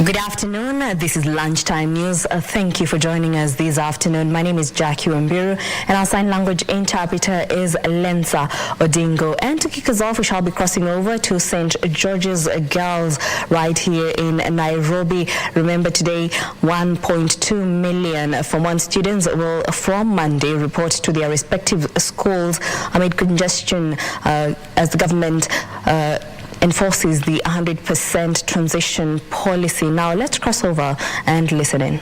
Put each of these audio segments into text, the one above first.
Good afternoon. This is Lunchtime News. Thank you for joining us this afternoon. My name is Jackie Wambiru and our sign language interpreter is Lensa Odingo. And to kick us off, we shall be crossing over to St. George's Girls right here in Nairobi. Remember today, 1.2 million Form 1 students will from Monday report to their respective schools amid congestion as the government enforces the 100% transition policy. Now let's cross over and listen in.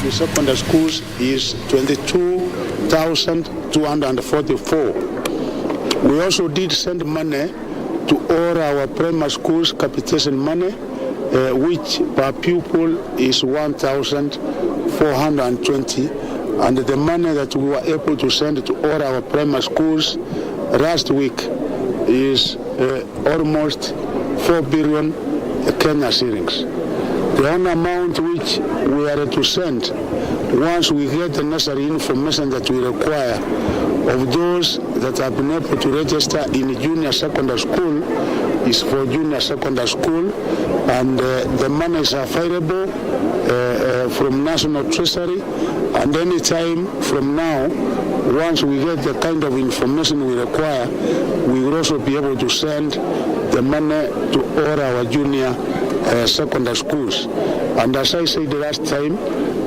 The secondary schools is 22,244. We also did send money to all our primary schools, capitation money, which per pupil is 1,420. And the money that we were able to send to all our primary schools last week is almost 4 billion Kenya shillings. The only amount which we are to send once we get the necessary information that we require of those that have been able to register in junior secondary school is for junior secondary school, and the money is available from National Treasury, and any time from now, once we get the kind of information we require, we will also be able to send the money to all our junior secondary schools. And as I said the last time,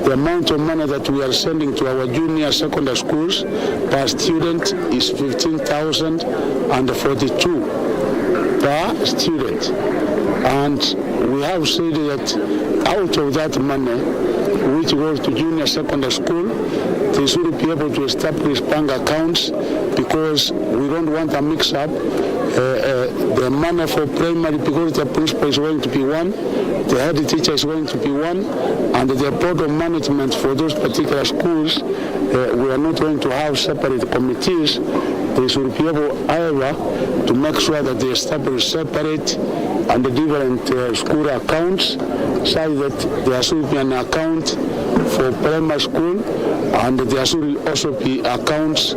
the amount of money that we are sending to our junior secondary schools per student is 15,042 per student. And we have said that out of that money, which goes to junior secondary school, they should be able to establish bank accounts, because we don't want a mix-up. The money for primary, because the principal is going to be one, the head teacher is going to be one, and the board of management for those particular schools, we are not going to have separate committees. They should be able either to make sure that they establish separate and different school accounts, so that there should be an account for primary school, and there should also be accounts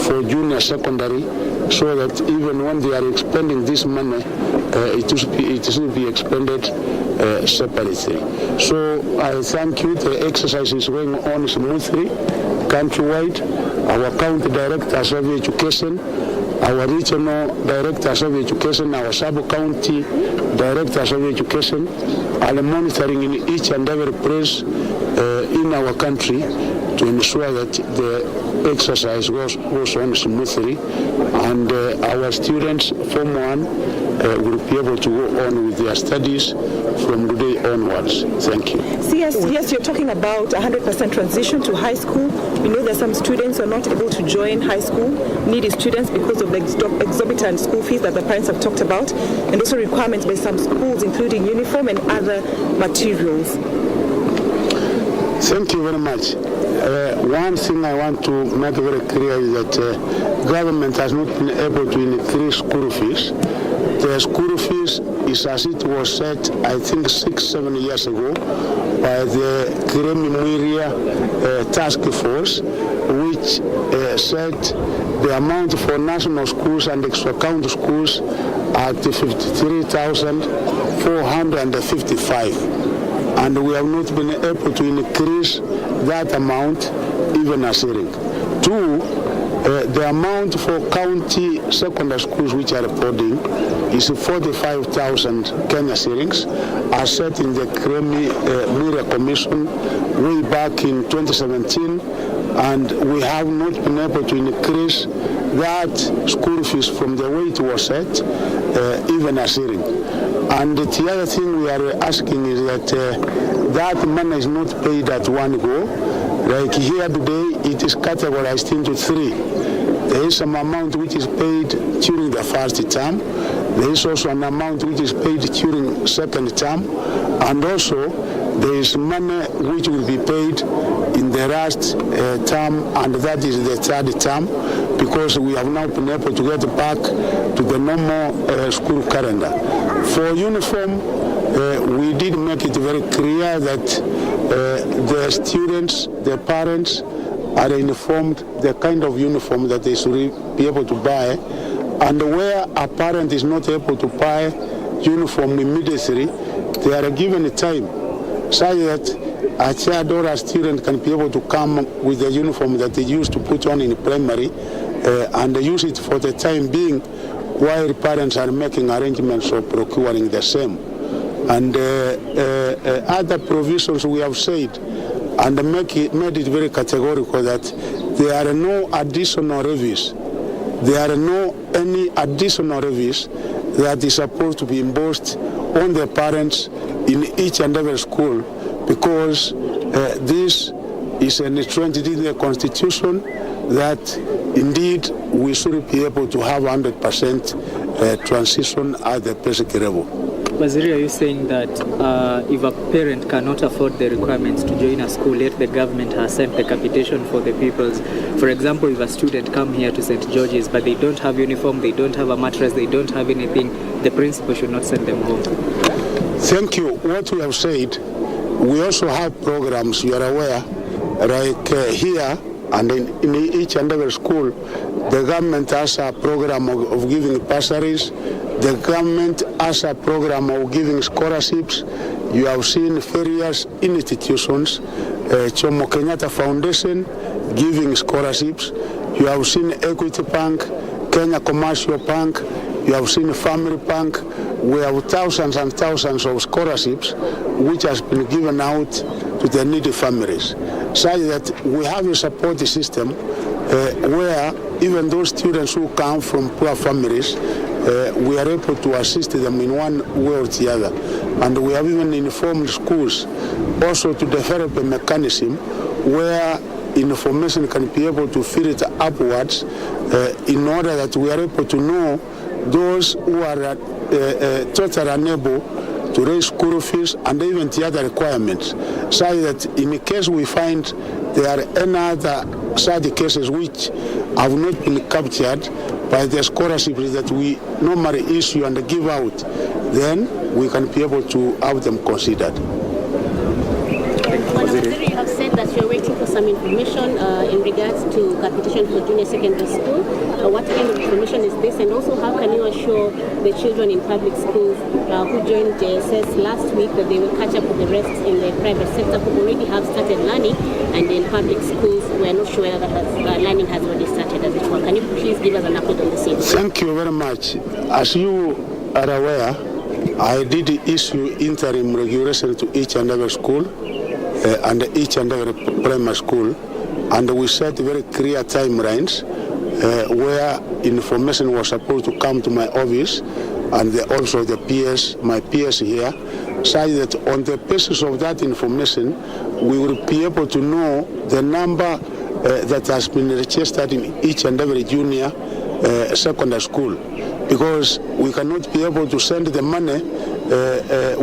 for junior secondary, so that even when they are expending this money, it should be expended separately. So I thank you. The exercise is going on smoothly countrywide. Our county directors of education, our regional directors of education, our sub-county directors of education are monitoring in each and every place in our country to ensure that the exercise goes on smoothly, and our students, Form 1, will be able to go on with their studies from today onwards. Thank you. Yes, you're talking about 100% transition to high school. We know that some students are not able to join high school, needy students, because of the exorbitant school fees that the parents have talked about, and also requirements by some schools, including uniform and other materials. Thank you very much. One thing I want to make very clear is that government has not been able to increase school fees. The school fees is as it was set, I think 6-7 years ago, by the Kremimiria task force, which set the amount for national schools and extra-county schools at 53,455. And we have not been able to increase that amount even a shilling. Two, the amount for county secondary schools which are reporting is 45,000 Kenya shillings, as set in the Kremimiria Commission way back in 2017, and we have not been able to increase that school fees from the way it was set, even a shilling. And the other thing we are asking is that that money is not paid at one go. Like here today, it is categorized into three. There is some amount which is paid during the first term. There is also an amount which is paid during second term. And also, there is money which will be paid in the last term, and that is the third term, because we have now been able to get back to the normal school calendar. For uniform, we did make it very clear that the students, the parents, are informed the kind of uniform that they should be able to buy, and where a parent is not able to buy uniform immediately. They are given time so that a child or a student can be able to come with the uniform that they used to put on in primary and use it for the time being while parents are making arrangements for procuring the same. And other provisions we have said and made it very categorical that there are no additional levies. There are no any additional levies that is supposed to be imposed on the parents in each and every school, because this is entrenched in the Constitution that indeed we should be able to have 100% transition at the basic level. Waziri, are you saying that if a parent cannot afford the requirements to join a school, yet the government has sent the capitation for the pupils? For example, if a student come here to St. George's but they don't have uniform, they don't have a mattress, they don't have anything, the principal should not send them home. Thank you. What we have said, we also have programs, you are aware, like here and in each and every school, the government has a program of giving bursaries. The government has a program of giving scholarships. You have seen various institutions, Jomo Kenyatta Foundation giving scholarships. You have seen Equity Bank, Kenya Commercial Bank. You have seen Family Bank. We have thousands and thousands of scholarships which has been given out to the needy families, such that we have a support system where even those students who come from poor families, we are able to assist them in one way or the other. And we have even informed schools also to develop a mechanism where information can be able to filter upwards in order that we are able to know those who are totally unable to raise school fees and even the other requirements, so that in case we find there are any other such cases which have not been captured by the scholarships that we normally issue and give out, then we can be able to have them considered. You have said that you're waiting for some information in regards to capitation for junior secondary school. What kind of information is this, and also how can you assure the children in public schools who joined JSS last week that they will catch up with the rest in the private sector who already have started learning, and in public schools we're not sure whether learning has already started as it were? Can you please give us an update on the same? Thank you very much. As you are aware, I did issue interim regulation to each and every school and each and every primary school, and we set very clear timelines where information was supposed to come to my office and also the PS, my PS here, so that on the basis of that information we will be able to know the number that has been registered in each and every junior secondary school, because we cannot be able to send the money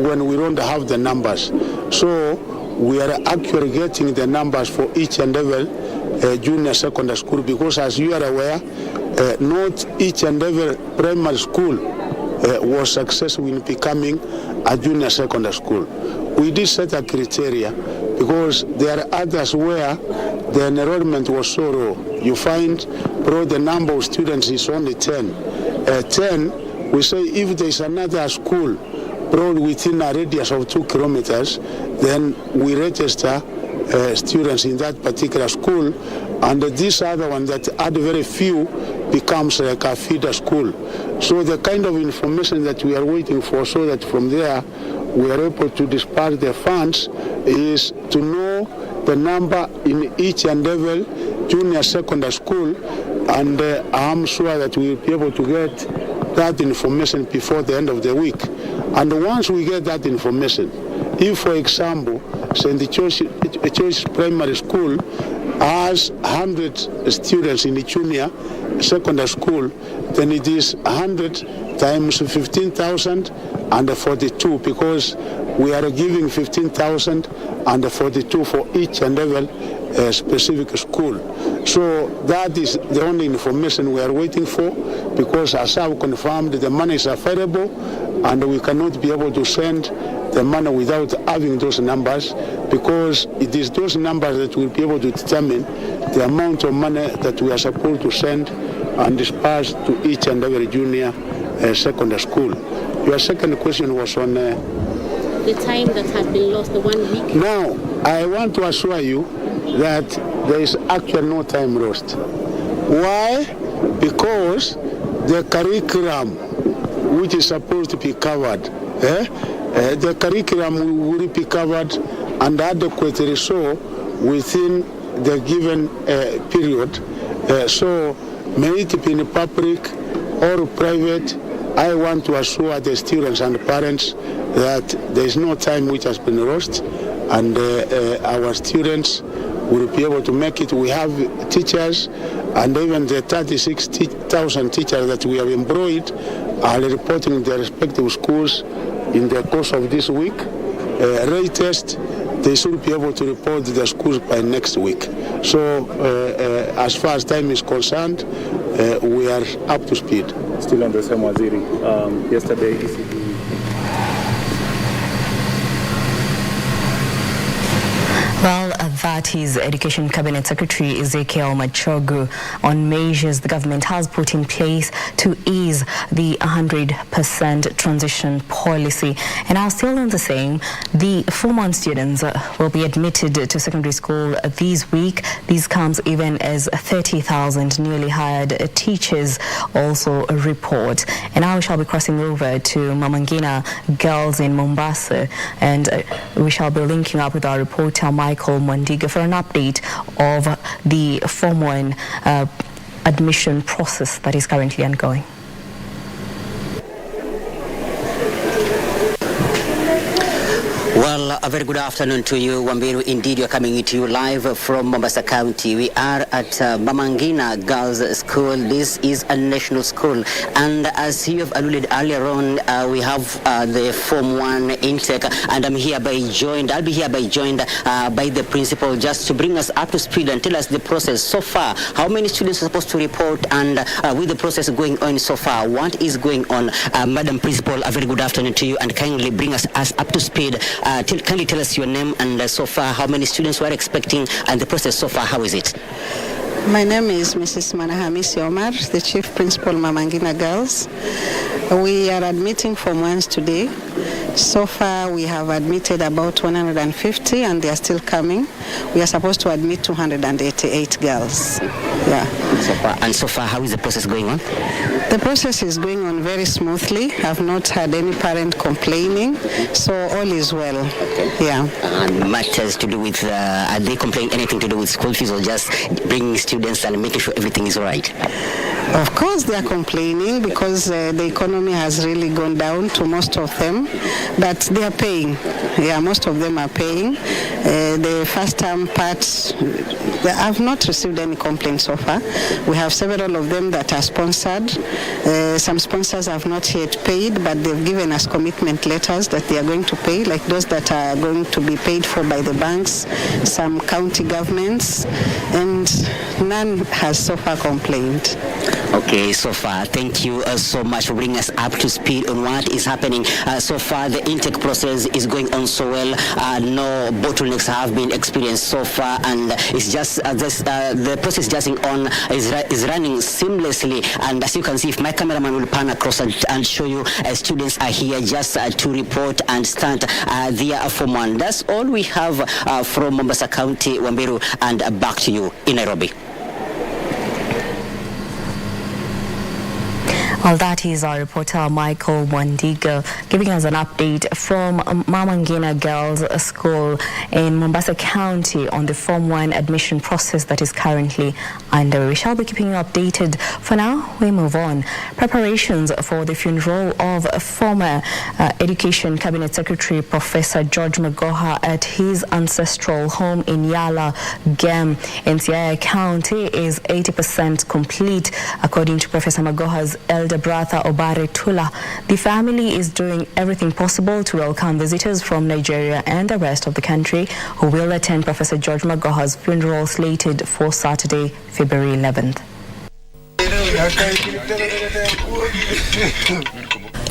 when we don't have the numbers. So we are actually getting the numbers for each and every junior secondary school, because as you are aware, not each and every primary school was successful in becoming a junior secondary school. We did set a criteria because there are others where the enrollment was so low. You find probably the number of students is only 10. 10, we say if there is another school probably within a radius of 2 kilometers, then we register students in that particular school, and this other one that had very few becomes like a feeder school. So the kind of information that we are waiting for, so that from there we are able to disperse the funds, is to know the number in each and every junior secondary school, and I'm sure that we will be able to get that information before the end of the week. And once we get that information, if, for example, St. George's Primary School has 100 students in the junior secondary school, then it is 100 times 15,042, because we are giving 15,042 for each and every specific school. So that is the only information we are waiting for, because as I've confirmed, the money is available and we cannot be able to send the money without having those numbers, because it is those numbers that will be able to determine the amount of money that we are supposed to send and disperse to each and every junior secondary school. Your second question was on... the time that had been lost, the 1 week. Now, I want to assure you that there is actually no time lost. Why? Because the curriculum, which is supposed to be covered, the curriculum will be covered and adequately so within the given period. So may it be in public or private, I want to assure the students and parents that there is no time which has been lost, and our students will be able to make it. We have teachers, and even the 36,000 teachers that we have employed are reporting in their respective schools in the course of this week. Latest, they should be able to report to the schools by next week. So as far as time is concerned, we are up to speed. Still on the same Waziri, yesterday ECB. Well, that is Education Cabinet Secretary Ezekiel Machogu on measures the government has put in place to ease the 100% transition policy. And now, still on the same, the 4-month students will be admitted to secondary school this week. This comes even as 30,000 newly hired teachers also report. And now we shall be crossing over to Mamangina Girls in Mombasa, and we shall be linking up with our reporter Michael Mwandiga for an update of the Form 1 admission process that is currently ongoing. Well, a very good afternoon to you, Wambiru. Indeed, you're coming to you live from Mombasa County. We are at Mamangina Girls School. This is a national school. And as you have alluded earlier on, we have the Form 1 intake. And I'll be hereby joined by the principal just to bring us up to speed and tell us the process so far. How many students are supposed to report, and with the process going on so far, what is going on? Madam Principal, a very good afternoon to you, and kindly bring us up to speed. Kindly tell us your name and so far how many students we are expecting, and the process so far, how is it? My name is Mrs. Manahamisi Omar, the Chief Principal Mamangina Girls. We are admitting Form 1s today. So far we have admitted about 150 and they are still coming. We are supposed to admit 288 girls. Yeah. So far, how is the process going on? The process is going on very smoothly. I've not had any parent complaining, so all is well. Okay. Yeah. And matters to do with, are they complaining anything to do with school fees, or just bringing students and making sure everything is all right? Of course they are complaining because the economy has really gone down to most of them, but they are paying. Yeah, most of them are paying. The first term part, I've not received any complaints so far. We have several of them that are sponsored. Some sponsors have not yet paid, but they've given us commitment letters that they are going to pay, like those that are going to be paid for by the banks, some county governments, and none has so far complained. Okay, so far, thank you so much for bringing us up to speed on what is happening. So far, the intake process is going on so well. No bottlenecks have been experienced so far, and it's just the process just is running seamlessly. And as you can see, if my cameraman will pan across and show you, students are here just to report and start their Form 1. That's all we have from Mombasa County, Wambiru, and back to you in Nairobi. Well, that is our reporter Michael Mwandiga giving us an update from Mamangina Girls School in Mombasa County on the Form 1 admission process that is currently underway. We shall be keeping you updated. For now, we move on. Preparations for the funeral of former Education Cabinet Secretary Professor George Magoha at his ancestral home in Yala, Gem, in Syria County is 80% complete, according to Professor Magoha's elder brother Obare Tula. The family is doing everything possible to welcome visitors from Nigeria and the rest of the country who will attend Professor George Magoha's funeral slated for Saturday, February 11th.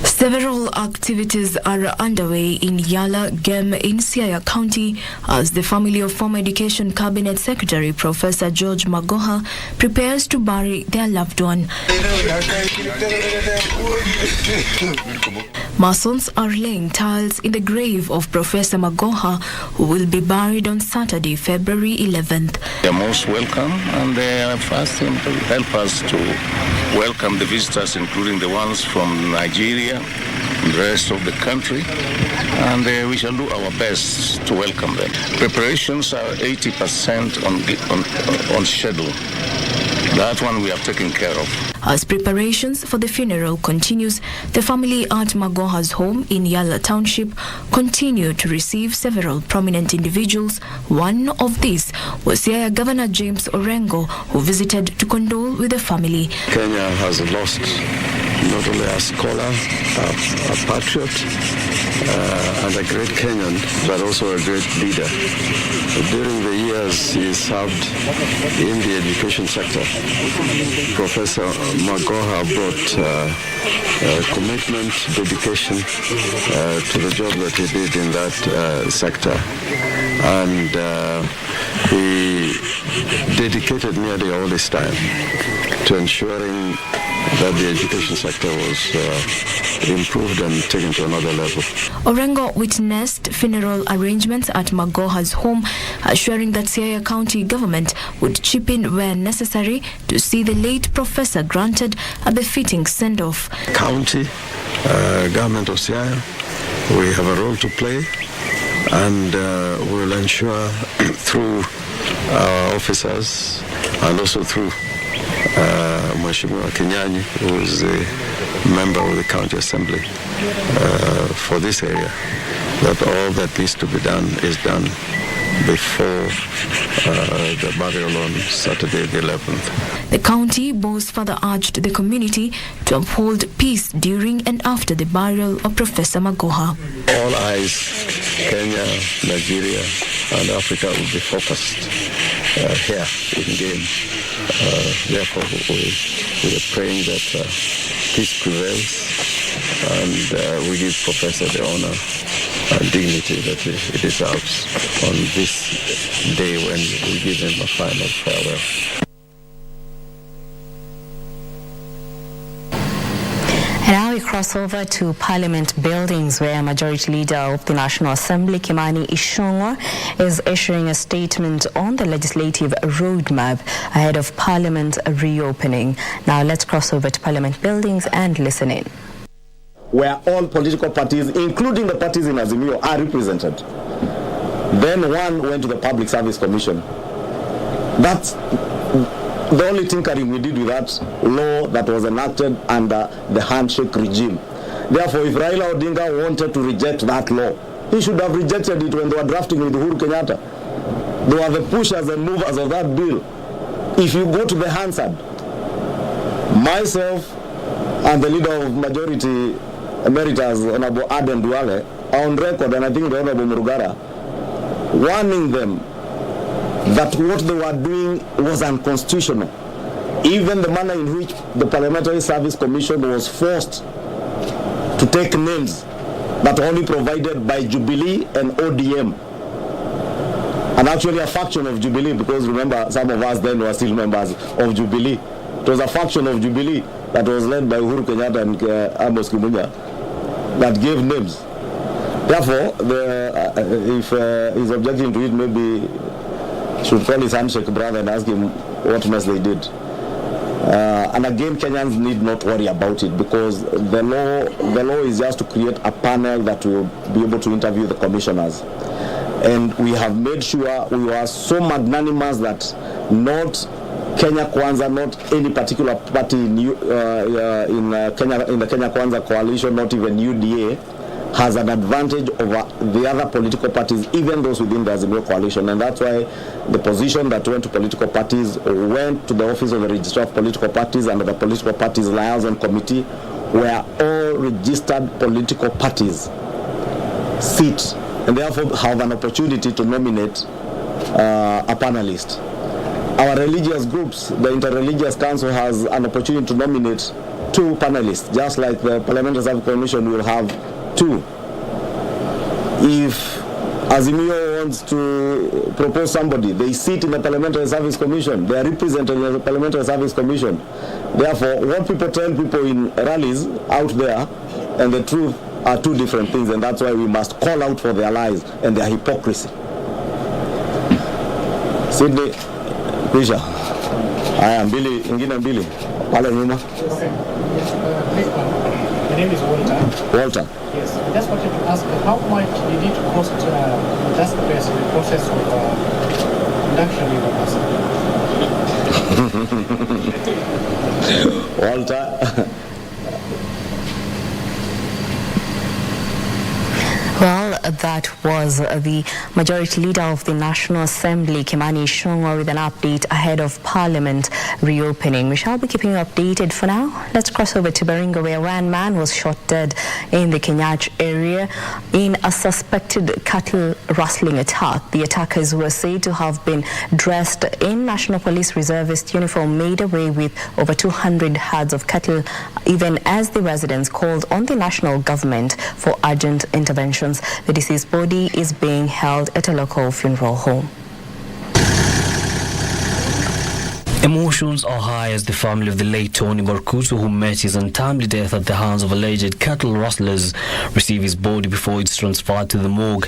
Several activities are underway in Yala, Gem in Syria County as the family of former Education Cabinet Secretary Professor George Magoha prepares to bury their loved one. Masons are laying tiles in the grave of Professor Magoha, who will be buried on Saturday, February 11th. They are most welcome, and they have asked him to help us to welcome the visitors, including the ones from Nigeria and the rest of the country, and we shall do our best to welcome them. Preparations are 80% on schedule. That one we have taken care of. As preparations for the funeral continues, the family at Magoha's home in Yala Township continue to receive several prominent individuals. One of these was Syria Governor James Orengo, who visited to condole with the family. Kenya has lost not only a scholar, a patriot, and a great Kenyan, but also a great leader. During the years he served in the education sector, Professor Magoha brought commitment, dedication to the job that he did in that sector. And he dedicated nearly all his time to ensuring that the education sector was improved and taken to another level. Orengo witnessed funeral arrangements at Magoha's home, assuring that Syria County government would chip in where necessary to see the late professor granted a befitting send-off. County, government of Syria, we have a role to play, and we'll ensure through our officers and also through Mheshimiwa Kenyani, who is a member of the county assembly for this area, that all that needs to be done is done before the burial on Saturday the 11th. The county boss further urged the community to uphold peace during and after the burial of Professor Magoha. All eyes, Kenya, Nigeria, and Africa will be focused here in Game. Therefore, we are praying that peace prevails, and we give Professor the honor and dignity that he deserves on this day when we give him a final farewell. And now we cross over to Parliament buildings, where Majority Leader of the National Assembly, Kimani Ichung'wah, is issuing a statement on the legislative roadmap ahead of Parliament reopening. Now let's cross over to Parliament buildings and listen in. Where all political parties, including the parties in Azimio, are represented. Then one went to the Public Service Commission. That's the only tinkering we did with that law that was enacted under the handshake regime. Therefore, if Raila Odinga wanted to reject that law, he should have rejected it when they were drafting with Uhuru Kenyatta. They were the pushers and movers of that bill. If you go to the Hansard, myself and the leader of Majority Emeritus, Honorable Aden Duale, are on record, and I think the Honorable Murugara, warning them that what they were doing was unconstitutional. Even the manner in which the Parliamentary Service Commission was forced to take names that were only provided by Jubilee and ODM, and actually a faction of Jubilee, because remember, some of us then were still members of Jubilee. It was a faction of Jubilee that was led by Uhuru Kenyatta and Amos Kimunya that gave names. Therefore, if he's objecting to it, maybe should call his handshake brother and ask him what mess they did. And again, Kenyans need not worry about it, because the law is just to create a panel that will be able to interview the commissioners. And we have made sure we were so magnanimous that not Kenya Kwanza, not any particular party in the Kenya Kwanza coalition, not even UDA, has an advantage over the other political parties, even those within the Azimio coalition. And that's why the position that went to political parties went to the office of the Registrar of Political Parties and the Political Parties Liaison Committee, where all registered political parties sit and therefore have an opportunity to nominate a panelist. Our religious groups, the Interreligious Council, has an opportunity to nominate 2 panelists, just like the Parliamentary Service Commission will have 2. If Azimio wants to propose somebody, they sit in the Parliamentary Service Commission. They are represented in the Parliamentary Service Commission. Therefore, what people tell people in rallies out there and the truth are two different things, and that's why we must call out for their lies and their hypocrisy. Sydney, Krisha. Haya, ingine mbili. Pale nyuma. My name is Walter. Walter. Yes, I just wanted to ask how much did it cost just the process of induction in the Walter. Well, that was the Majority Leader of the National Assembly, Kimani Ichung'wah, with an update ahead of Parliament reopening. We shall be keeping you updated for now. Let's cross over to Baringo, where one man was shot dead in the Kenyach area in a suspected cattle rustling attack. The attackers were said to have been dressed in National Police Reservist uniform, made away with over 200 herds of cattle, even as the residents called on the national government for urgent intervention. The deceased body is being held at a local funeral home. Emotions are high as the family of the late Tony Ruto, who met his untimely death at the hands of alleged cattle rustlers, receive his body before it's transferred to the morgue.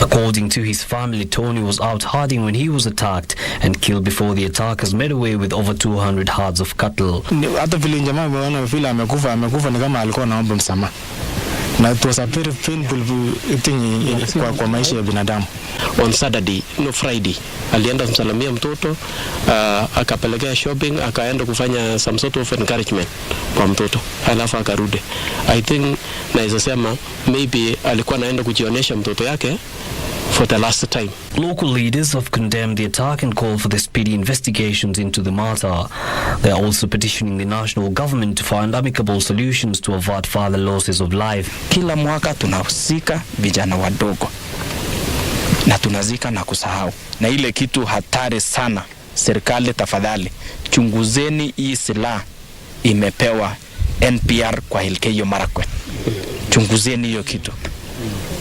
According to his family, Tony was out herding when he was attacked and killed before the attackers made away with over 200 herds of cattle. Hata vile jamaa ameona vile amekufa ni kama alikuwa anaomba msamaha. Na it was a very painful thing kwa maisha ya binadamu. On Saturday, no Friday, alienda kumsalamia mtoto, akapelekea shopping, akaenda kufanya some sort of encouragement kwa mtoto, halafu akarudi. I think naweza sema maybe alikuwa anaenda kujionesha mtoto yake for the last time. Local leaders have condemned the attack and called for the speedy investigations into the matter. They are also petitioning the national government to find amicable solutions to avert further losses of life. Kila mwaka tunahusika vijana wadogo na tunazika na kusahau, na ile kitu hatari sana. Serikali tafadhali chunguzeni hii silaha imepewa NPR kwa Elgeyo Marakwet. Chunguzeni hiyo kitu.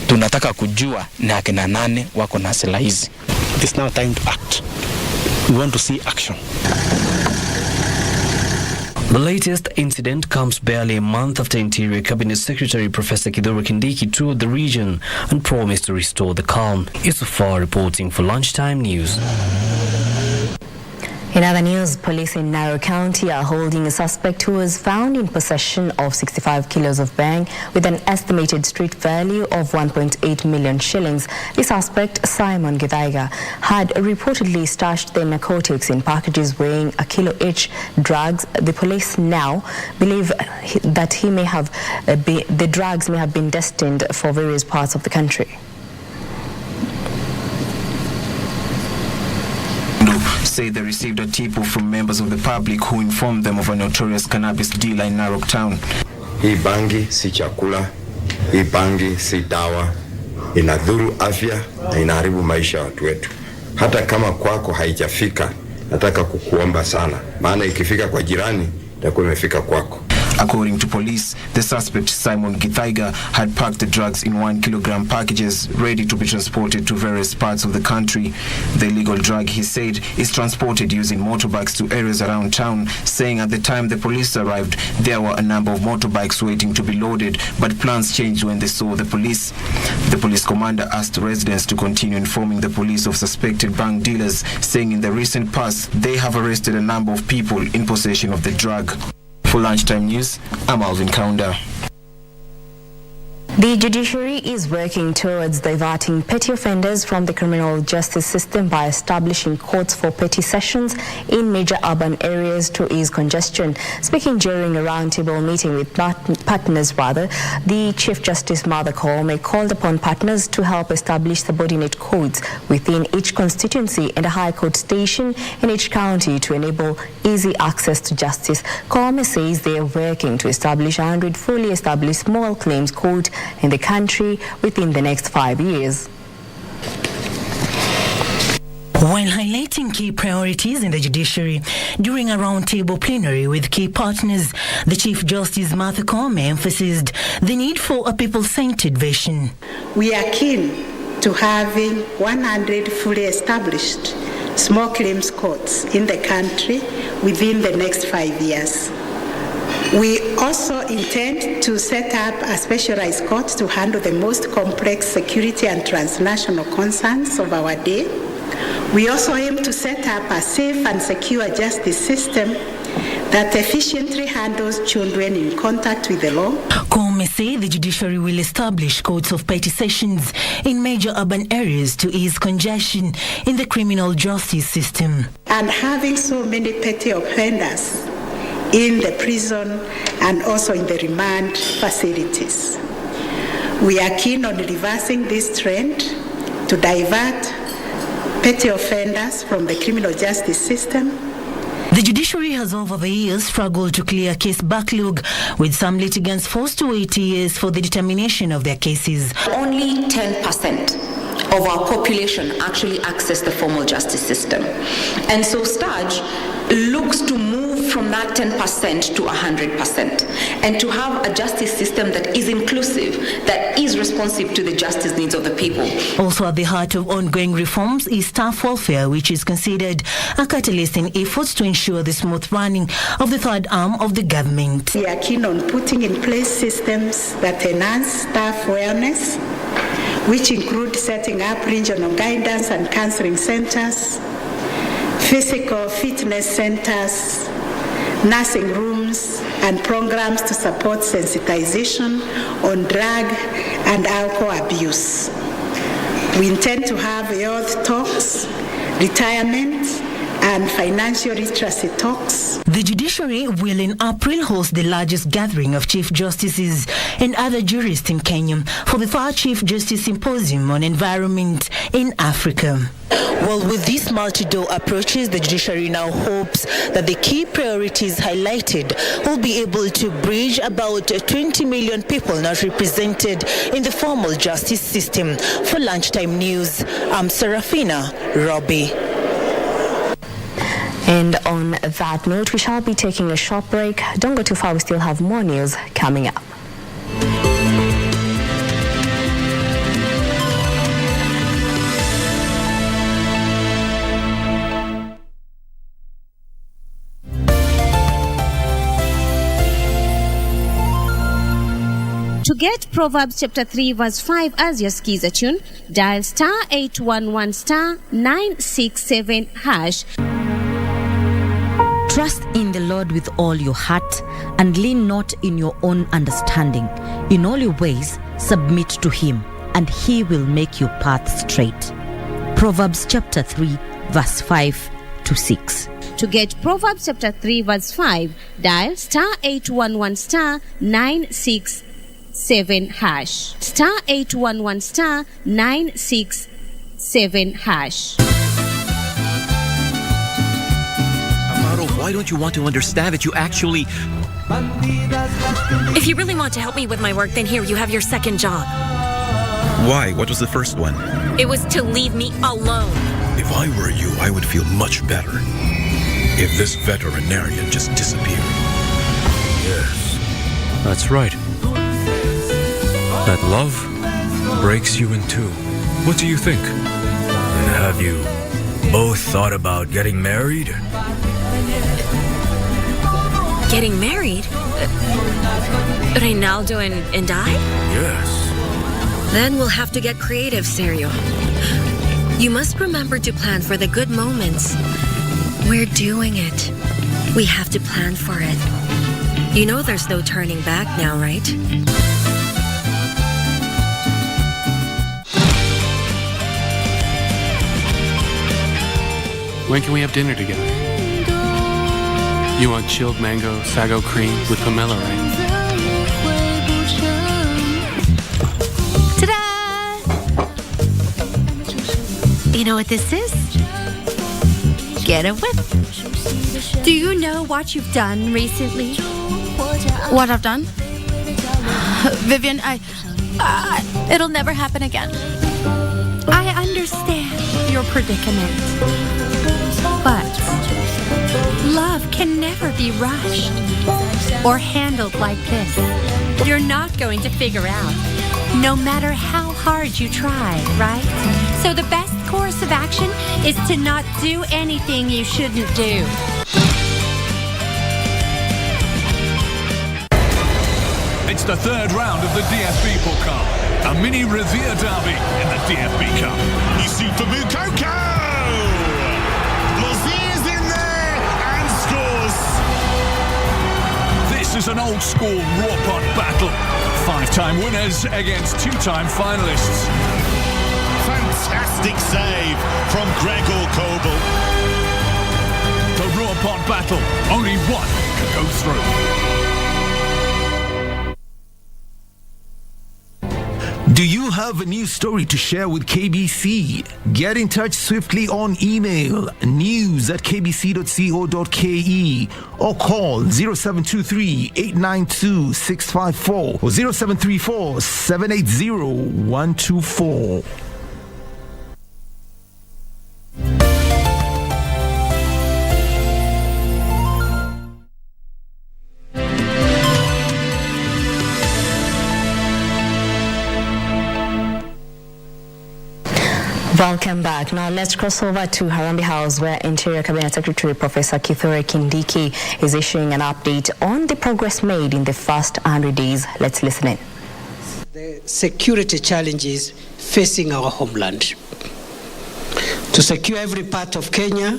Tunataka kujua ni akina nani wako na silaha hizi. It's now time to act. We want to see action. The latest incident comes barely a month after Interior Cabinet Secretary Professor Kithure Kindiki toured the region and promised to restore the calm. Isufar reporting for Lunchtime News. In other news, police in Narok County are holding a suspect who was found in possession of 65 kilos of bang with an estimated street value of 1.8 million shillings. The suspect, Simon Githaiga, had reportedly stashed the narcotics in packages weighing a kilo each. Drugs. The police now believe that the drugs may have been destined for various parts of the country. Say they received a tip from members of the public who informed them of a notorious cannabis dealer in Narok town. Hii bangi si chakula, hii bangi si dawa, inadhuru afya na inaharibu maisha ya watu wetu. Hata kama kwako haijafika, nataka kukuomba sana, maana ikifika kwa jirani itakuwa imefika kwako. According to police, the suspect, Simon Githaiga, had packed the drugs in 1 kilogram packages ready to be transported to various parts of the country. The illegal drug, he said, is transported using motorbikes to areas around town, saying at the time the police arrived, there were a number of motorbikes waiting to be loaded, but plans changed when they saw the police. The police commander asked residents to continue informing the police of suspected bang dealers, saying in the recent past they have arrested a number of people in possession of the drug. For Lunchtime News, I'm Alvin Kaunda. The judiciary is working towards diverting petty offenders from the criminal justice system by establishing courts for petty sessions in major urban areas to ease congestion. Speaking during a roundtable meeting with partners, the Chief Justice Martha Koome called upon partners to help establish subordinate courts within each constituency and a high court station in each county to enable easy access to justice. Koome says they are working to establish 100 fully established small claims court in the country within the next 5 years. While highlighting key priorities in the judiciary during a roundtable plenary with key partners, the Chief Justice Martha Koome emphasized the need for a people-centered vision. We are keen to having 100 fully established small claims courts in the country within the next 5 years. We also intend to set up a specialized court to handle the most complex security and transnational concerns of our day. We also aim to set up a safe and secure justice system that efficiently handles children in contact with the law. Kome say the judiciary will establish courts of petty sessions in major urban areas to ease congestion in the criminal justice system. And having so many petty offenders in the prison and also in the remand facilities, we are keen on reversing this trend to divert petty offenders from the criminal justice system. The judiciary has over the years struggled to clear case backlog, with some litigants forced to wait years for the determination of their cases. Only 10% of our population actually access the formal justice system. And so STAJ looks to move from that 10% to 100% and to have a justice system that is inclusive, that is responsive to the justice needs of the people. Also at the heart of ongoing reforms is staff welfare, which is considered a catalyst in efforts to ensure the smooth running of the third arm of the government. We are keen on putting in place systems that enhance staff wellness, which include setting up regional guidance and counseling centers, physical fitness centers, nursing rooms, and programs to support sensitization on drug and alcohol abuse. We intend to have health talks, retirement, and financial literacy talks. The judiciary will in April host the largest gathering of Chief Justices and other jurists in Kenya for the Third Chief Justice Symposium on Environment in Africa. Well, with these multi-door approaches, the judiciary now hopes that the key priorities highlighted will be able to bridge about 20 million people not represented in the formal justice system. For Lunchtime News, I'm Serafina Robbie. And on that note, we shall be taking a short break. Don't go too far, we still have more news coming up. To get Proverbs chapter 3 verse 5 as your skiza tune, dial star 811 star 967 hash. Trust in the Lord with all your heart and lean not in your own understanding. In all your ways, submit to Him, and He will make your path straight. Proverbs chapter 3, verse 5 to 6. To get Proverbs chapter 3 verse 5, dial star 811 star 967 hash. Star 811 star 967 hash. Why don't you want to understand that you actually... If you really want to help me with my work, then here, you have your second job. Why? What was the first one? It was to leave me alone. If I were you, I would feel much better if this veterinarian just disappeared. Yes, that's right. That love breaks you in two. What do you think? And have you both thought about getting married? Getting married? Reynaldo and I? Yes. Then we'll have to get creative, Serio. You must remember to plan for the good moments. We're doing it. We have to plan for it. You know there's no turning back now, right? When can we have dinner together? You want chilled mango sago cream with pomelo, right? Ta-da! You know what this is? Get a whip. Do you know what you've done recently? What I've done? Vivian, it'll never happen again. I understand your predicament. But love can never be rushed or handled like this. You're not going to figure out, no matter how hard you try, right? So the best course of action is to not do anything you shouldn't do. the third round of the DFB Pokal. A mini Revere derby in the DFB Cup. Isufa Mukoko! Blazier's in there and scores. This is an old-school raw pot battle. 5-time winners against 2-time finalists. Fantastic save from Gregor Kobel. The raw pot battle. Only one can go through. Do you have a news story to share with KBC? Get in touch swiftly on email news@kbc.co.ke or call 0723 892 654 or 0734 780 124. Welcome back. Now let's cross over to Harambee House, where Interior Cabinet Secretary Professor Kithure Kindiki is issuing an update on the progress made in the first 100 days. Let's listen in. The security challenges facing our homeland. To secure every part of Kenya,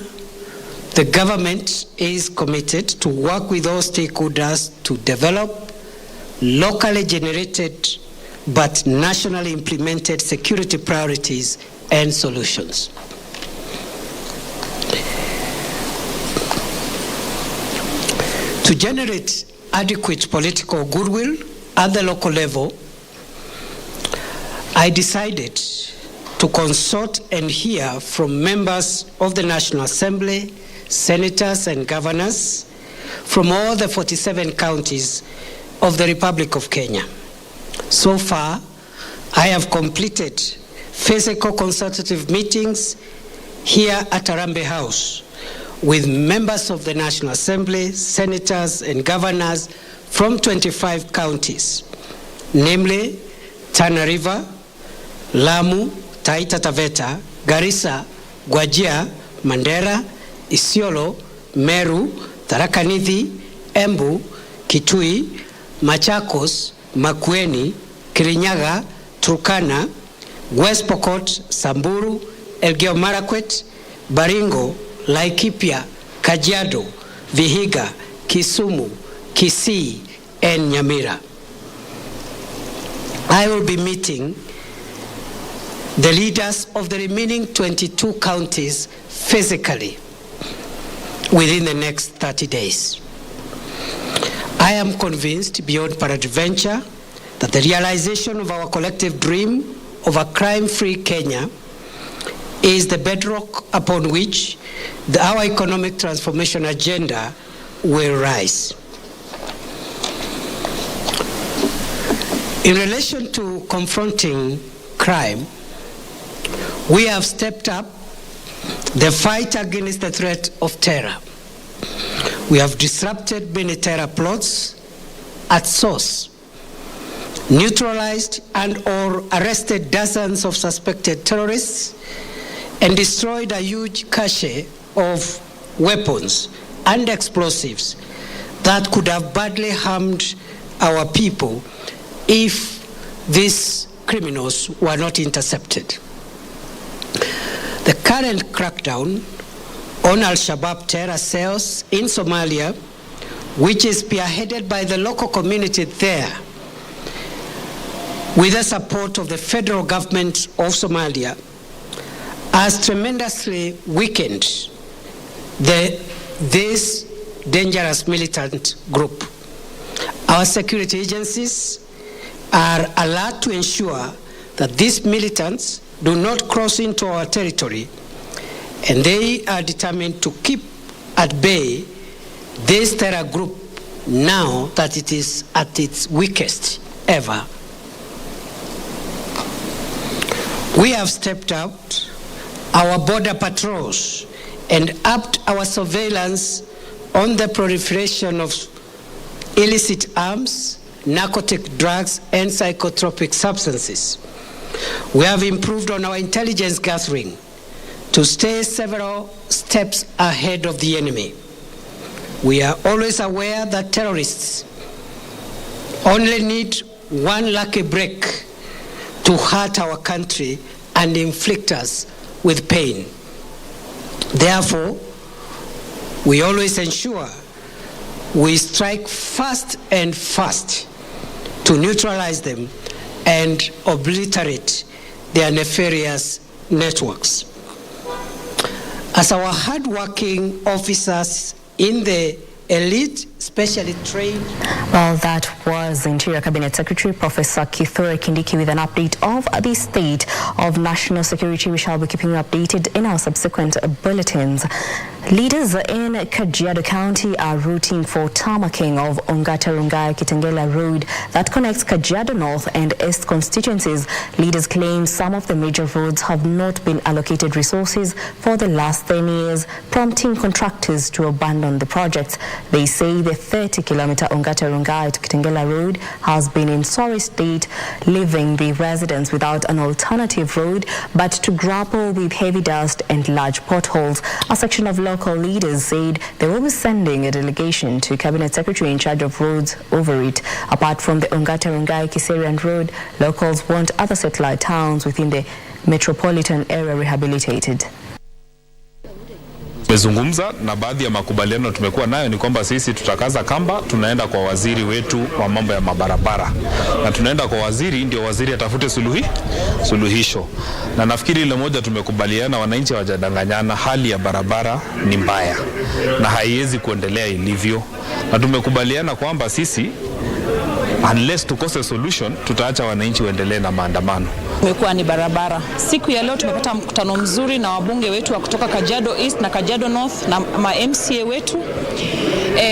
the government is committed to work with all stakeholders to develop locally generated but nationally implemented security priorities and solutions. To generate adequate political goodwill at the local level, I decided to consult and hear from members of the National Assembly, senators and governors from all the 47 counties of the Republic of Kenya. So far, I have completed physical consultative meetings here at Harambee House with members of the National Assembly, senators and governors from 25 counties, namely Tana River, Lamu, Taita Taveta, Garissa, Wajir, Mandera, Isiolo, Meru, Tharaka Nithi, Embu, Kitui, Machakos, Makueni, Kirinyaga, Turkana, West Pokot, Samburu, Elgeyo Marakwet, Baringo, Laikipia, Kajiado, Vihiga, Kisumu, Kisii, and Nyamira. I will be meeting the leaders of the remaining 22 counties physically within the next 30 days. I am convinced beyond peradventure that the realization of our collective dream of a crime-free Kenya is the bedrock upon which our economic transformation agenda will rise. In relation to confronting crime, we have stepped up the fight against the threat of terror. We have disrupted many terror plots at source, neutralized and/or arrested dozens of suspected terrorists, and destroyed a huge cache of weapons and explosives that could have badly harmed our people if these criminals were not intercepted. The current crackdown on Al-Shabaab terror cells in Somalia, which is spearheaded by the local community there, with the support of the federal government of Somalia, has tremendously weakened this dangerous militant group. Our security agencies are alert to ensure that these militants do not cross into our territory, and they are determined to keep at bay this terror group now that it is at its weakest ever. We have stepped out our border patrols and upped our surveillance on the proliferation of illicit arms, narcotic drugs, and psychotropic substances. We have improved on our intelligence gathering to stay several steps ahead of the enemy. We are always aware that terrorists only need one lucky break to hurt our country and inflict us with pain. Therefore, we always ensure we strike fast and fast to neutralize them and obliterate their nefarious networks. As our hardworking officers in the elite, specially trained. Well, that was Interior Cabinet Secretary Professor Kithure Kindiki with an update of the state of national security. We shall be keeping you updated in our subsequent bulletins. Leaders in Kajiado County are rooting for tarmacking of Ongata-Rongai-Kitengela Road that connects Kajiado North and East constituencies. Leaders claim some of the major roads have not been allocated resources for the last 10 years, prompting contractors to abandon the projects. They say the 30-kilometer Ongata-Rongai to Kitengela Road has been in sorry state, leaving the residents without an alternative road but to grapple with heavy dust and large potholes. A section of local leaders said they will be sending a delegation to Cabinet Secretary in charge of roads over it. Apart from the Ongata-Rongai-Kiserian Road, locals want other satellite towns within the metropolitan area rehabilitated. Tumezungumza na baadhi ya makubaliano tumekuwa nayo ni kwamba sisi tutakaza kamba, tunaenda kwa waziri wetu wa mambo ya mabarabara na tunaenda kwa waziri, ndio waziri atafute suluhisho. Na nafikiri ile moja tumekubaliana, wananchi hawajadanganyana, hali ya barabara ni mbaya na haiwezi kuendelea ilivyo, na tumekubaliana kwamba sisi unless tukose solution tutaacha wananchi waendelee na maandamano. Imekuwa ni barabara. Siku ya leo tumepata mkutano mzuri na wabunge wetu wa kutoka Kajiado East na Kajiado North na MCA wetu.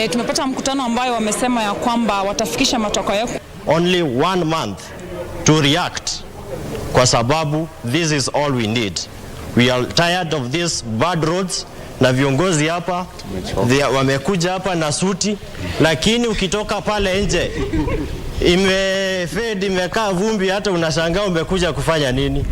Tumepata mkutano ambayo wamesema ya kwamba watafikisha matokeo yao. Only 1 month to react, kwa sababu this is all we need. We are tired of these bad roads, na viongozi hapa wamekuja hapa na suti, lakini ukitoka pale nje imekaa vumbi, hata unashangaa umekuja kufanya nini?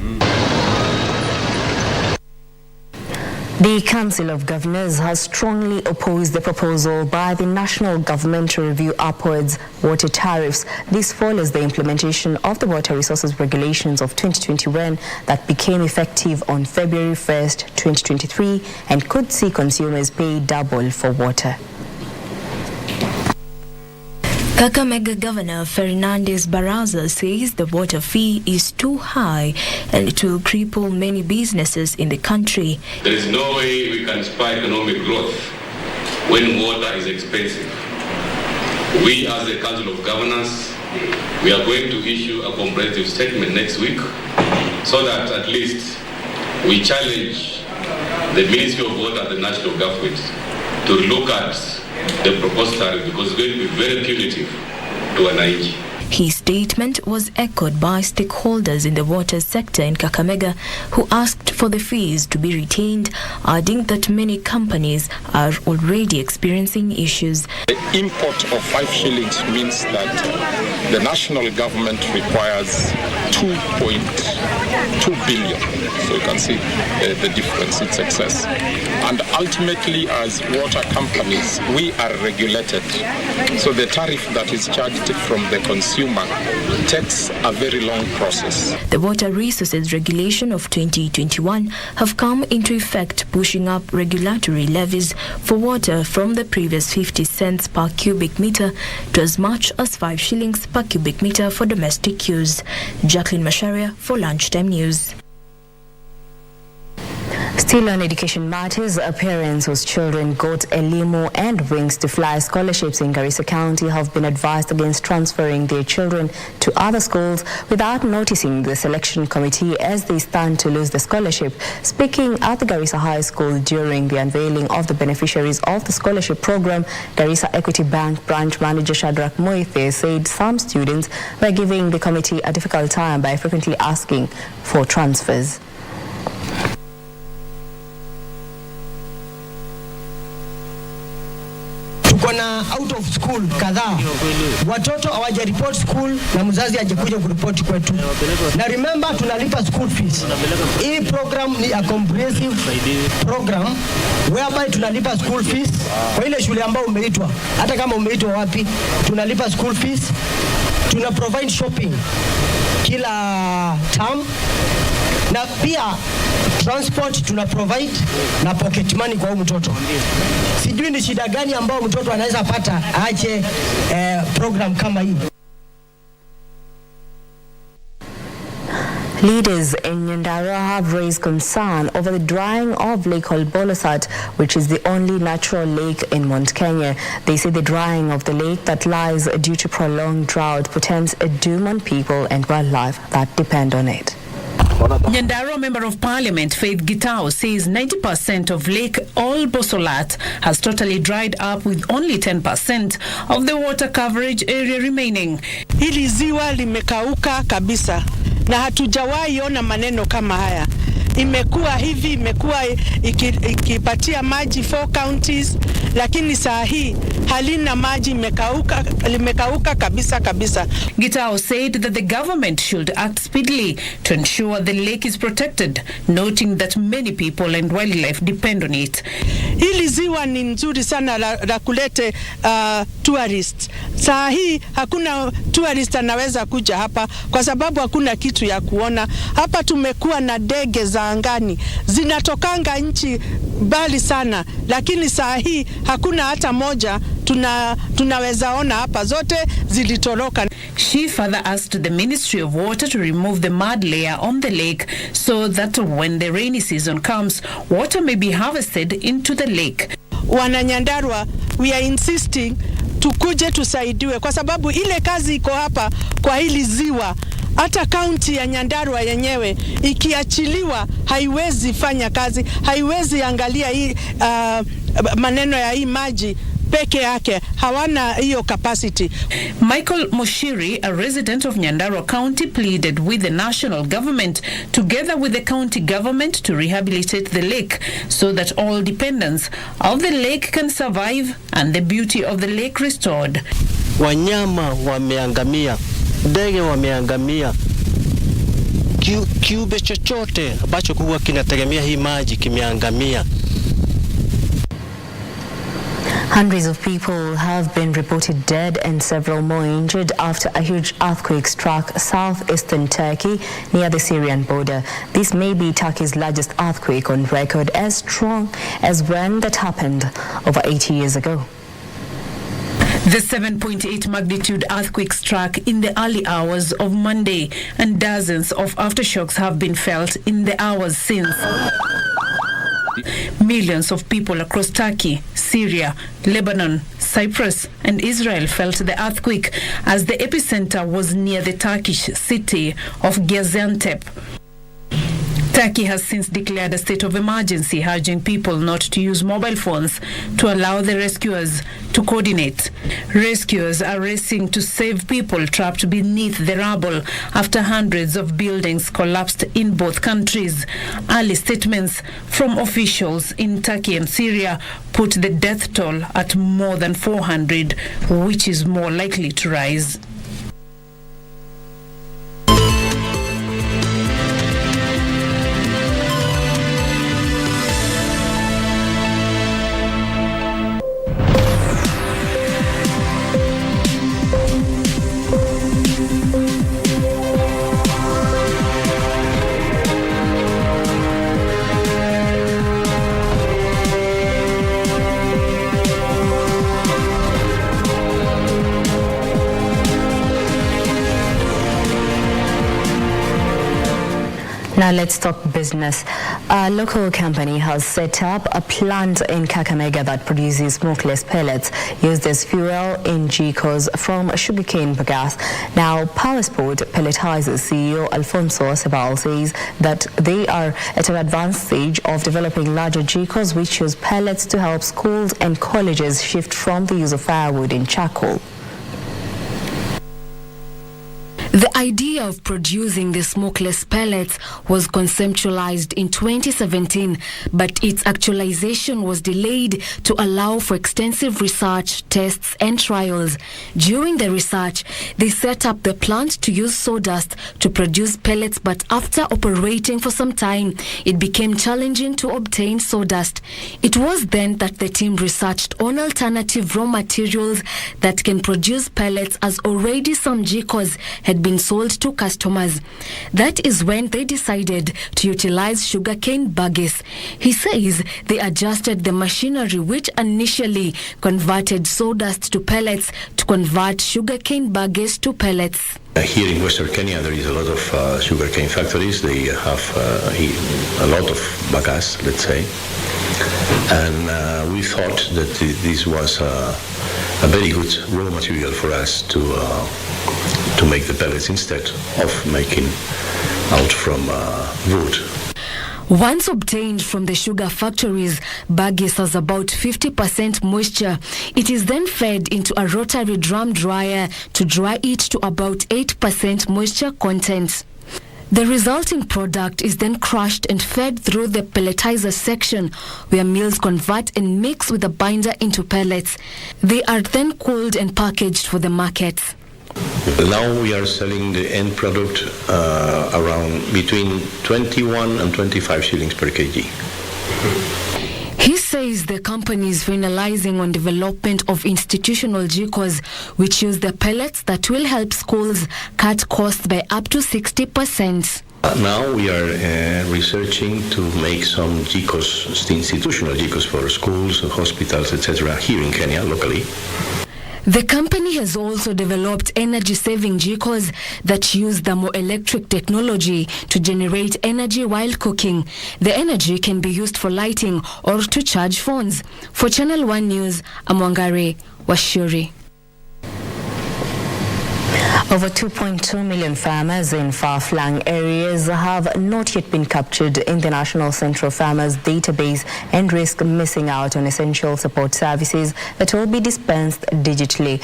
The Council of Governors has strongly opposed the proposal by the national government to review upwards water tariffs. This follows the implementation of the Water Resources Regulations of 2021 that became effective on February 1st, 2023 and could see consumers pay double for water. Kakamega Governor Fernandez Baraza says the water fee is too high and it will cripple many businesses in the country. There is no way we can spur economic growth when water is expensive. We as the Council of Governors, we are going to issue a comprehensive statement next week so that at least we challenge the Ministry of Water and the national government to look at the proposed tariff because it's going to be very punitive to wananchi. His statement was echoed by stakeholders in the water sector in Kakamega who asked for the fees to be retained, adding that many companies are already experiencing issues. The import of 5 shillings means that the national government requires 2.2 billion. So you can see the difference, it's excess. And ultimately, as water companies, we are regulated. So the tariff that is charged from the consumer takes a very long process. The Water Resources Regulation of 2021 have come into effect, pushing up regulatory levies for water from the previous 50 cents per cubic meter to as much as 5 shillings per cubic meter for domestic use. Jacqueline Masharia for Lunchtime News. Still on education matters, parents whose children got Elimu and Wings to Fly scholarships in Garissa County have been advised against transferring their children to other schools without noticing the selection committee as they stand to lose the scholarship. Speaking at the Garissa High School during the unveiling of the beneficiaries of the scholarship program, Garissa Equity Bank branch manager Shadrach Moithe said some students were giving the committee a difficult time by frequently asking for transfers. Tuko na out of school kadhaa, watoto hawaja report school na mzazi hajakuja kuripoti kwetu. Na remember tunalipa school fees. Hii program ni a comprehensive program whereby tunalipa school fees kwa ile shule ambayo umeitwa. Hata kama umeitwa wapi, tunalipa school fees. Tuna provide shopping kila term. Na pia transport tuna provide na pocket money kwa mtoto. Sijui ni shida gani ambao mtoto anaweza pata aache program kama hii. Leaders in Nyandarua have raised concern over the drying of Lake Olbolosat, which is the only natural lake in Mount Kenya. They say the drying of the lake that lies due to prolonged drought portends a doom on people and wildlife that depend on it. Nyandarua Member of Parliament Faith Gitao says 90% of Lake Olbolosat has totally dried up with only 10% of the water coverage area remaining. Hili ziwa limekauka kabisa na hatujawahi ona maneno kama haya. Imekuwa hivi, imekuwa ikipatia maji 4 counties, lakini saa hii halina maji, limekauka kabisa. Gitao said that the government should act speedily to ensure the lake is protected, noting that many people and wildlife depend on it. Hili ziwa ni nzuri sana la kulete tourists. Saa hii hakuna tourist anaweza kuja hapa kwa sababu hakuna kitu ya kuona. Hapa tumekuwa na ndege za angani zinatokanga nchi mbali sana, lakini saa hii hakuna hata moja tunaweza ona hapa, zote zilitoroka. She further asked the Ministry of Water to remove the mud layer on the lake so that when the rainy season comes, water may be harvested into the lake. Wana Nyandarua, we are insisting tukuje tusaidiwe kwa sababu ile kazi iko hapa kwa hili ziwa. Hata kaunti ya Nyandarua yenyewe ikiachiliwa haiwezi fanya kazi, haiwezi angalia hii maneno ya hii maji peke yake, hawana hiyo capacity. Michael Moshiri, a resident of Nyandarua County, pleaded with the national government together with the county government to rehabilitate the lake so that all dependents of the lake can survive and the beauty of the lake restored. Wanyama wameangamia, ndege wameangamia, kiumbe chochote ambacho kuwa kinategemea hii maji kimeangamia. Hundreds of people have been reported dead and several more injured after a huge earthquake struck southeastern Turkey near the Syrian border. This may be Turkey's largest earthquake on record, as strong as when that happened over 80 years ago. The 7.8 magnitude earthquake struck in the early hours of Monday, and dozens of aftershocks have been felt in the hours since. Millions of people across Turkey, Syria, Lebanon, Cyprus and Israel felt the earthquake as the epicenter was near the Turkish city of Gaziantep. Turkey has since declared a state of emergency, urging people not to use mobile phones to allow the rescuers to coordinate. Rescuers are racing to save people trapped beneath the rubble after hundreds of buildings collapsed in both countries. Early statements from officials in Turkey and Syria put the death toll at more than 400, which is more likely to rise. Now let's talk business. A local company has set up a plant in Kakamega that produces smokeless pellets used as fuel in GCOs from sugarcane bagasse. Now, PowerSport Pelletizers CEO Alfonso Acebal says that they are at an advanced stage of developing larger GCOs which use pellets to help schools and colleges shift from the use of firewood and charcoal. The idea of producing the smokeless pellets was conceptualized in 2017, but its actualization was delayed to allow for extensive research, tests, and trials. During the research, they set up the plant to use sawdust to produce pellets, but after operating for some time, it became challenging to obtain sawdust. It was then that the team researched on alternative raw materials that can produce pellets, as already some GCOs had been sold to customers. That is when they decided to utilize sugarcane buggies. He says they adjusted the machinery which initially converted sawdust to pellets to convert sugarcane buggies to pellets. Here in Western Kenya, there is a lot of sugarcane factories. They have a lot of bagasse, let's say. And we thought that this was a very good raw material for us to make the pellets instead of making out from wood. Once obtained from the sugar factories, bagasse has about 50% moisture. It is then fed into a rotary drum dryer to dry it to about 8% moisture content. The resulting product is then crushed and fed through the pelletizer section, where mills convert and mix with the binder into pellets. They are then cooled and packaged for the market. Now we are selling the end product around between 21 and 25 shillings per kg. He says the company is finalizing on development of institutional GCOs, which use the pellets that will help schools cut costs by up to 60%. Now we are researching to make some GCOs, institutional GCOs for schools, hospitals, etc. here in Kenya, locally. The company has also developed energy-saving GCOs that use thermoelectric technology to generate energy while cooking. The energy can be used for lighting or to charge phones. For Channel 1 News, I'm Wangari Washuri. Over 2.2 million farmers in far-flung areas have not yet been captured in the National Central Farmers Database and risk missing out on essential support services that will be dispensed digitally.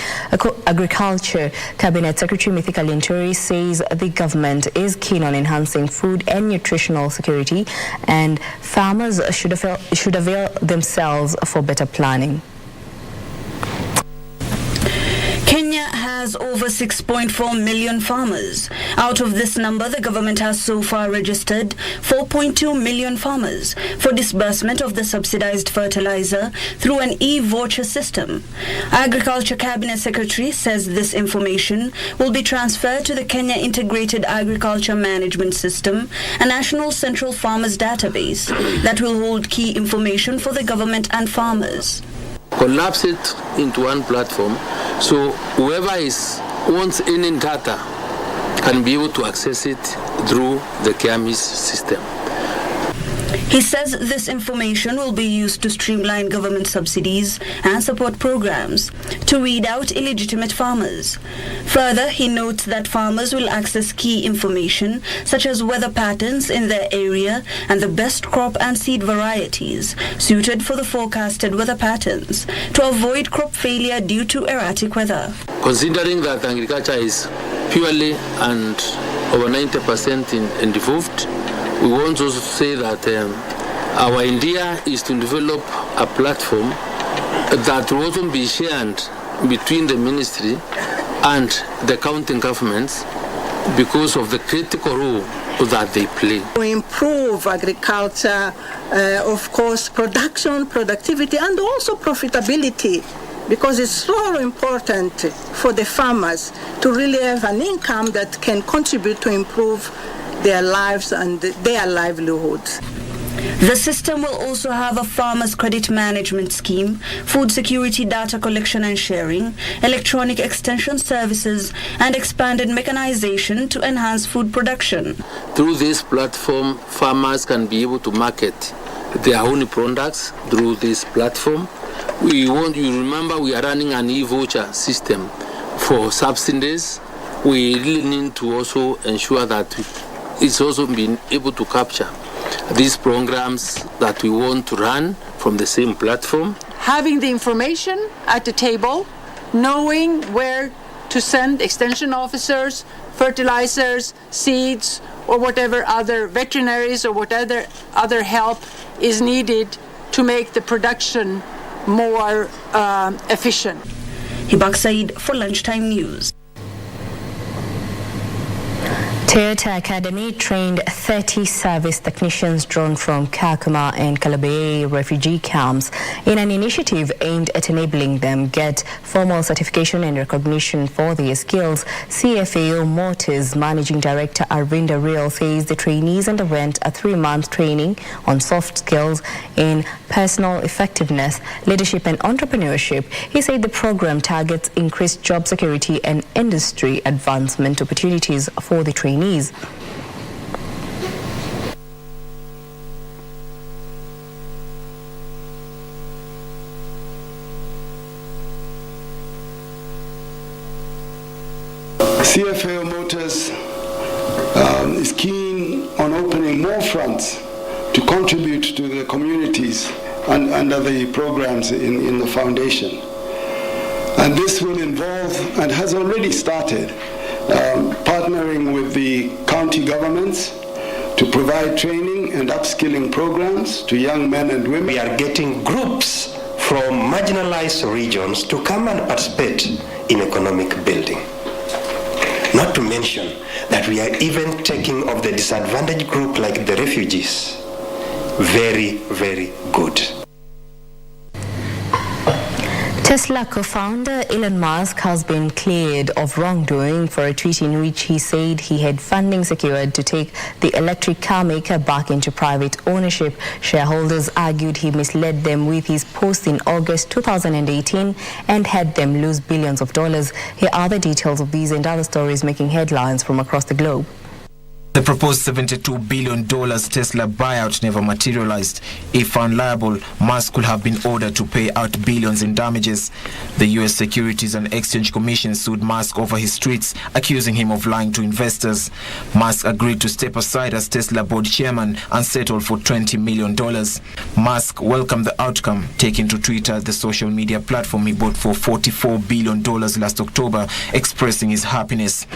Agriculture Cabinet Secretary Mithika Linturi says the government is keen on enhancing food and nutritional security, and farmers should avail themselves for better planning. Kenya has over 6.4 million farmers. Out of this number, the government has so far registered 4.2 million farmers for disbursement of the subsidized fertilizer through an e-voucher system. Agriculture Cabinet Secretary says this information will be transferred to the Kenya Integrated Agriculture Management System, a national central farmers database that will hold key information for the government and farmers. Collapse it into one platform so whoever wants any data can be able to access it through the KMIS system. He says this information will be used to streamline government subsidies and support programs to weed out illegitimate farmers. Further, he notes that farmers will access key information such as weather patterns in their area and the best crop and seed varieties suited for the forecasted weather patterns to avoid crop failure due to erratic weather. Considering that agriculture is purely and over 90% involved, we want to also say that our idea is to develop a platform that will also be shared between the ministry and the county governments because of the critical role that they play. To improve agriculture, of course, production, productivity, and also profitability, because it's so important for the farmers to really have an income that can contribute to improve their lives and their livelihoods. The system will also have a farmers' credit management scheme, food security data collection and sharing, electronic extension services, and expanded mechanization to enhance food production. Through this platform, farmers can be able to market their own products through this platform. You remember we are running an e-voucher system for subsidies. We really need to also ensure that it's also been able to capture these programs that we want to run from the same platform. Having the information at the table, knowing where to send extension officers, fertilizers, seeds, or whatever other veterinaries or whatever other help is needed to make the production more efficient. Hibak Said for Lunchtime News. Toyota Academy trained 30 service technicians drawn from Kakuma and Kalabeye refugee camps in an initiative aimed at enabling them get formal certification and recognition for their skills. CFAO Motors Managing Director Arvinda Real says the trainees underwent a 3-month training on soft skills in personal effectiveness, leadership and entrepreneurship. He said the program targets increased job security and industry advancement opportunities for the trainees. CFAO Motors is keen on opening more fronts to contribute to the communities under the programs in the foundation. And this will involve, and has already started, partnering with the county governments to provide training and upskilling programs to young men and women. We are getting groups from marginalized regions to come and participate in economic building. Not to mention that we are even taking of the disadvantaged group like the refugees. Very, very good. Tesla co-founder Elon Musk has been cleared of wrongdoing for a tweet in which he said he had funding secured to take the electric car maker back into private ownership. Shareholders argued he misled them with his post in August 2018 and had them lose billions of dollars. Here are the details of these and other stories making headlines from across the globe. The proposed $72 billion Tesla buyout never materialized. If found liable, Musk could have been ordered to pay out billions in damages. The U.S. Securities and Exchange Commission sued Musk over his tweets, accusing him of lying to investors. Musk agreed to step aside as Tesla board chairman and settle for $20 million. Musk welcomed the outcome, taking to Twitter, the social media platform he bought for $44 billion last October, expressing his happiness.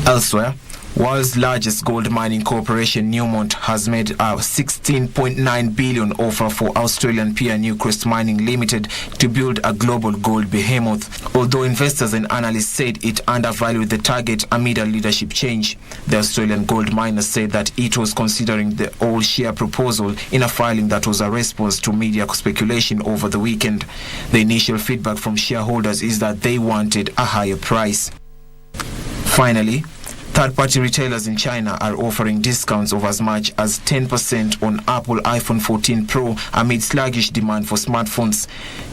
Elsewhere, world's largest gold mining corporation Newmont has made a $16.9 billion offer for Australian peer Newcrest Mining Limited to build a global gold behemoth. Although investors and analysts said it undervalued the target amid a leadership change, the Australian gold miner said that it was considering the all-share proposal in a filing that was a response to media speculation over the weekend. The initial feedback from shareholders is that they wanted a higher price. Finally, third-party retailers in China are offering discounts of as much as 10% on Apple iPhone 14 Pro amid sluggish demand for smartphones.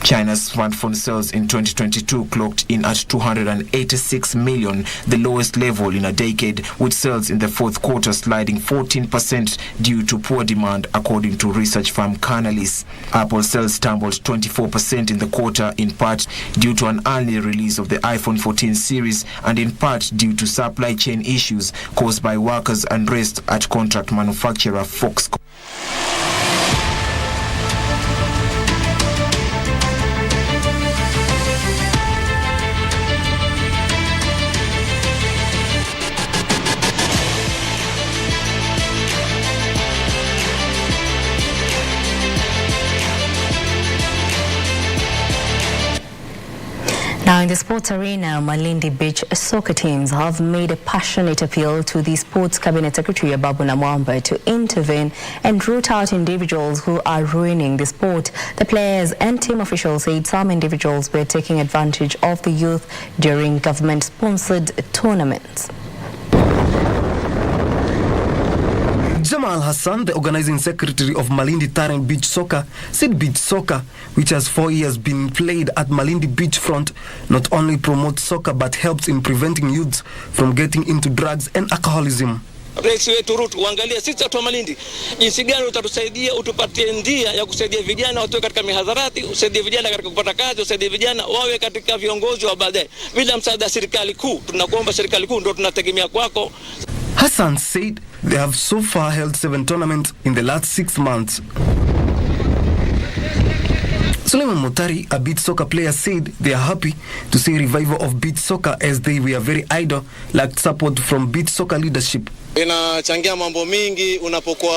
China's smartphone sales in 2022 clocked in at 286 million, the lowest level in a decade, with sales in the fourth quarter sliding 14% due to poor demand, according to research firm Canalys. Apple sales tumbled 24% in the quarter, in part due to an early release of the iPhone 14 series and in part due to supply chain issues caused by workers' unrest at contract manufacturer Foxconn. Now, in the sports arena, Malindi Beach soccer teams have made a passionate appeal to the Sports Cabinet Secretary Ababu Namwamba to intervene and root out individuals who are ruining the sport. The players and team officials said some individuals were taking advantage of the youth during government-sponsored tournaments. Jamal Hassan, the organizing secretary of Malindi Tarang Beach Soccer, said beach soccer, which has 4 years been played at Malindi Beachfront, not only promotes soccer but helps in preventing youths from getting into drugs and alcoholism. Rais wetu Ruto, uangalie sisi watu wa Malindi jinsi gani utatusaidia, utupatie ndia ya kusaidia vijana watoe katika mihadharati, usaidie vijana katika kupata kazi, usaidie vijana wawe katika viongozi wa baadaye. Bila msaada wa serikali kuu, tunakuomba serikali kuu, ndio tunategemea kwako. Hassan said they have so far held 7 tournaments in the last 6 months. Suleiman Motari, a beach soccer player, said they are happy to see a revival of beach soccer as they were very idle, lacked support from beach soccer leadership. Inachangia mambo mingi unapokuwa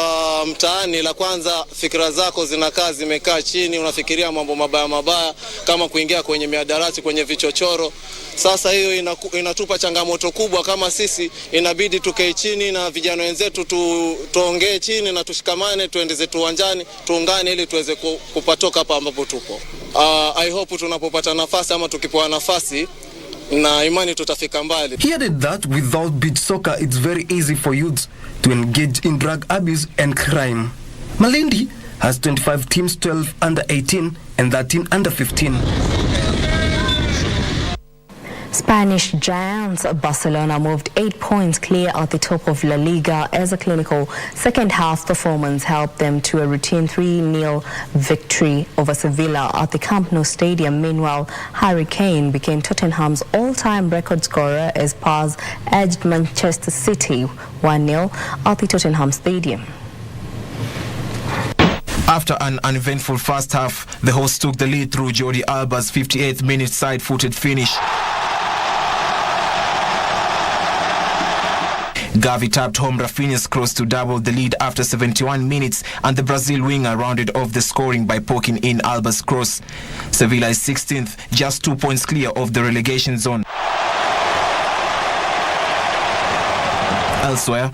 mtaani. La kwanza, fikra zako zinakaa zimekaa chini, unafikiria mambo mabaya kama kuingia kwenye miadarati, kwenye vichochoro. Sasa hiyo inatupa changamoto kubwa kama sisi, inabidi tukae chini na vijana wenzetu tuongee chini na tushikamane, tuendeze uwanjani, tuungane ili tuweze kupatoka hapa ambapo tupo. I hope tunapopata nafasi ama tukipewa nafasi na imani tutafika mbali. He added that without beach soccer, it's very easy for youths to engage in drug abuse and crime. Malindi has 25 teams, 12 under 18 and 13 under 15. Spanish giants Barcelona moved 8 points clear at the top of La Liga as a clinical second-half performance helped them to a routine 3-0 victory over Sevilla at the Camp Nou Stadium. Meanwhile, Harry Kane became Tottenham's all-time record scorer as Spurs edged Manchester City 1-0 at the Tottenham Stadium. After an uneventful first half, the hosts took the lead through Jordi Alba's 58th minute side-footed finish. Gavi tapped home Rafinha's cross to double the lead after 71 minutes, and the Brazil winger rounded off the scoring by poking in Alba's cross. Sevilla is 16th, just 2 points clear of the relegation zone. Elsewhere,